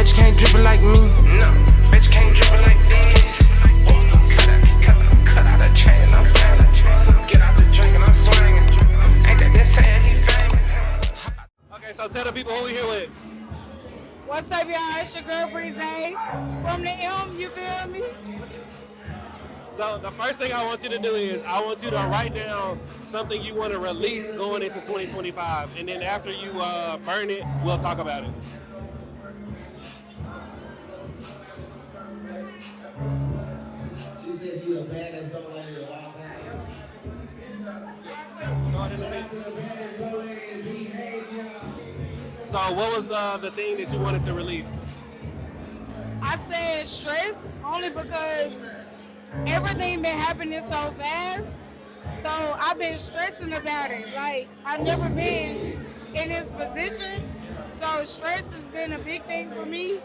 Bet you can't drip it like me. No, bet you can't drip it like this. Cut out the chain, I'm banging. Get out the drink and I'm swinging. Ain't that saying he famous? Okay, so tell the people who we here with. What's up, y'all? It's your girl Brezay from the M, you feel me? So the first thing I want you to do is I want you to write down something you want to release going into 2025, and then after you burn it, we'll talk about it. She said she the baddest dope lady of all time. So what was the thing that you wanted to release? I said stress only because everything been happening so fast. So I've been stressing about it. Like, I've never been in this position. So stress has been a big thing for me.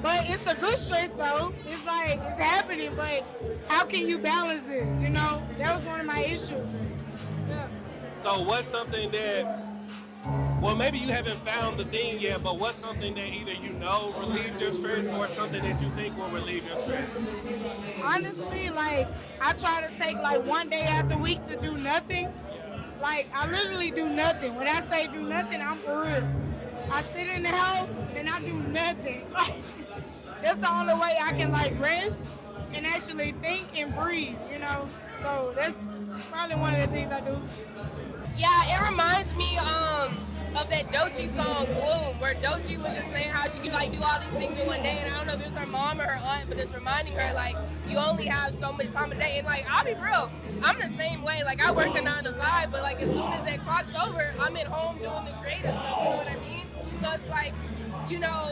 But it's a good stress though. It's like, it's happening, but how can you balance this, you know? That was one of my issues. Yeah. So what's something that, well, maybe you haven't found the thing yet, but what's something that either you know relieves your stress or something that you think will relieve your stress? Honestly, like, I try to take like one day out the week to do nothing. Like, I literally do nothing. When I say do nothing, I'm for real. I sit in the house and I do nothing. That's the only way I can like rest and actually think and breathe, you know? So that's probably one of the things I do. Yeah, it reminds me of that Doechii song Bloom, where Doechii was just saying how she could like do all these things in one day, and I don't know if it was her mom or her aunt, but it's reminding her like you only have so much time a day. And like, I'll be real, I'm the same way. Like, I work a 9 to 5, but like as soon as that clock's over, I'm at home doing the creative stuff. You know what I mean? So it's like, you know,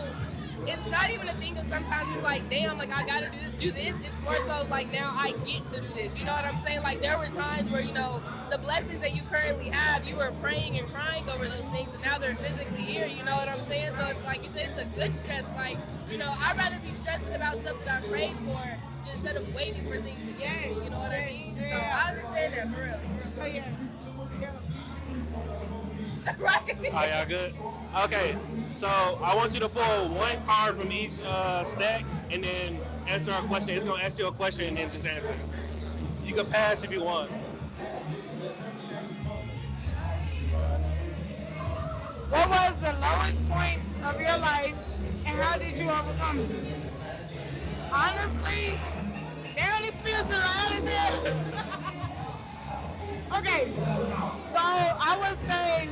it's not even a thing of sometimes we're like, damn, like I gotta do this. It's more so like now I get to do this. You know what I'm saying? Like there were times where, you know, the blessings that you currently have, you were praying and crying over those things, and now they're physically here. You know what I'm saying? So it's like you said, it's a good stress. Like, you know, I'd rather be stressing about stuff that I prayed for instead of waiting for things to get me. You know what I mean? So I understand that for real. Oh yeah. Right? Are y'all good? Okay, so I want you to pull one card from each stack and then answer a question. It's gonna ask you a question and then just answer. You can pass if you want. What was the lowest point of your life and how did you overcome it? Honestly, they only feel so loud in there. Okay, so I would say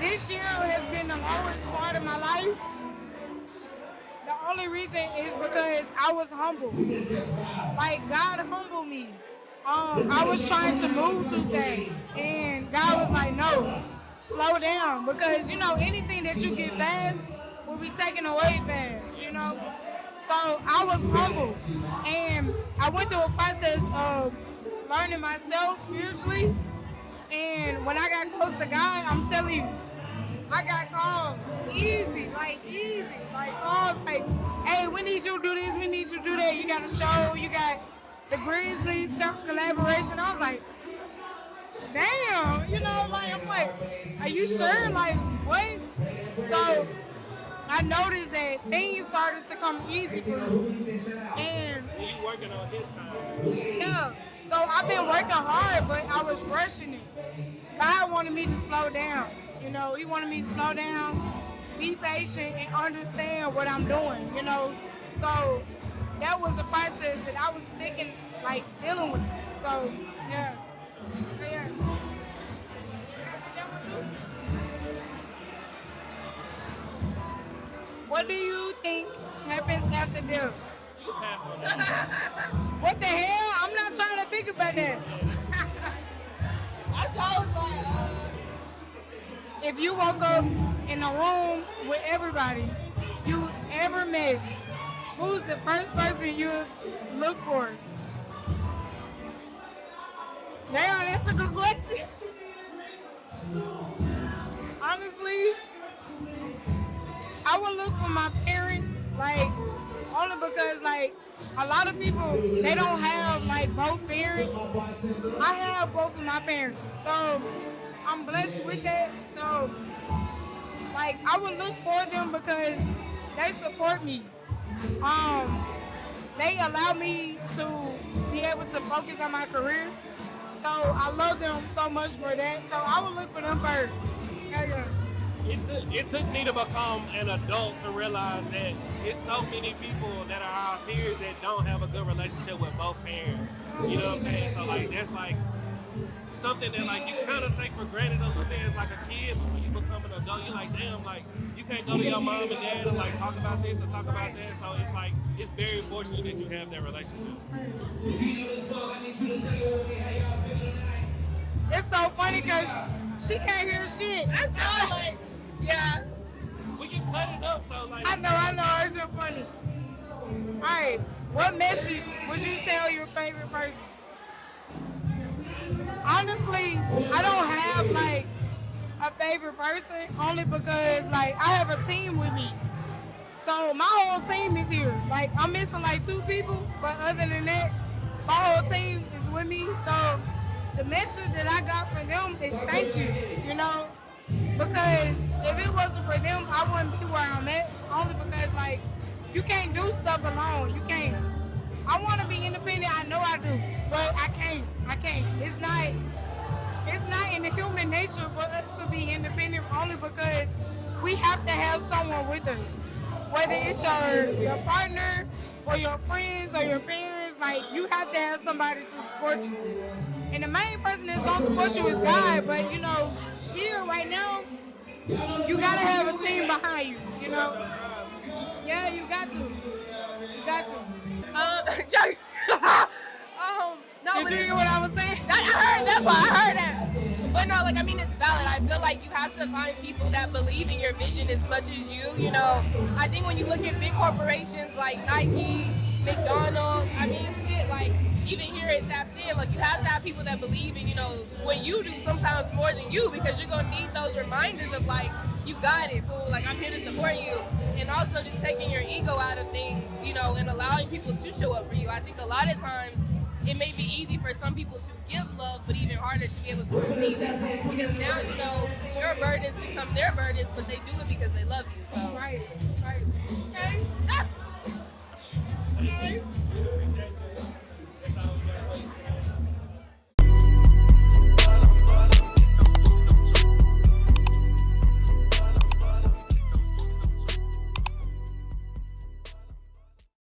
this year has been the lowest part of my life. The only reason is because I was humble. Like, God humbled me. I was trying to move too fast, and God was like, no, slow down, because, you know, anything that you get fast will be taken away fast, you know? So I was humble, and I went through a process of learning myself spiritually, and when I got close to God, I'm telling you, I got calls easy, like calls like, hey, we need you to do this, we need you to do that, you got a show, you got the Grizzlies collaboration. I was like, damn, you know, like, I'm like, are you sure? Like, what? So I noticed that things started to come easy for me. And You working on his time. yeah, so I've been working hard, but I was rushing it. God wanted me to slow down. You know, he wanted me to slow down, be patient, and understand what I'm doing, you know. So that was a process that I was thinking, like, dealing with. So, yeah. Yeah. What do you think happens after death? What the hell? I'm not trying to think about that. I told like, If you woke up in a room with everybody you ever met, who's the first person you look for? Damn, that's a good question. Honestly, I would look for my parents, like, only because, like, a lot of people, they don't have, like, both parents. I have both of my parents, so I'm blessed with that. So, like, I would look for them because they support me. They allow me to be able to focus on my career. So I love them so much for that. So I would look for them first. Hell yeah. It took me to become an adult to realize that it's so many people that are our peers that don't have a good relationship with both parents. You know what I'm saying? So like that's like something that like you kind of take for granted a little bit as like a kid, but when you become an adult, you're like, damn, like you can't go to your mom and dad and like talk about this or talk about that. So it's like it's very fortunate that you have that relationship. It's so funny because she can't hear shit. I feel like, yeah. We can cut it up, so like. I know, it's just funny. Alright, what message would you tell your favorite person? Honestly, I don't have like a favorite person only because like I have a team with me. So my whole team is here. Like I'm missing like 2 people, but other than that, my whole team is with me. So the message that I got from them is thank you, you know? Because if it wasn't for them, I wouldn't be where I'm at. Only because like you can't do stuff alone. You can't. I want to be independent. I know I do, but I can't. It's not in the human nature for us to be independent only because we have to have someone with us. Whether it's your partner or your friends or your parents, like you have to have somebody to support you. And the main person that's gonna support you is God. But you know, here right now, you gotta have a team behind you. You know, yeah, you got to. You got to. No, Did you hear what I was saying? I heard that part. I heard that. But no, like, I mean, it's valid. I feel like you have to find people that believe in your vision as much as you. You know, I think when you look at big corporations like Nike, McDonald's, I mean, shit, like, even here at Tapped In, like, you have to have people that believe in, you know, what you do sometimes more than you because you're going to need those reminders of, like, you got it, fool. Like, I'm here to support you. And also just taking your ego out of things, you know, and allowing people to show up for you. I think a lot of times, it may be easy for some people to give love, but even harder to be able to receive it. Because now, you know, your burdens become their burdens, but they do it because they love you. So. Right. Okay. Okay.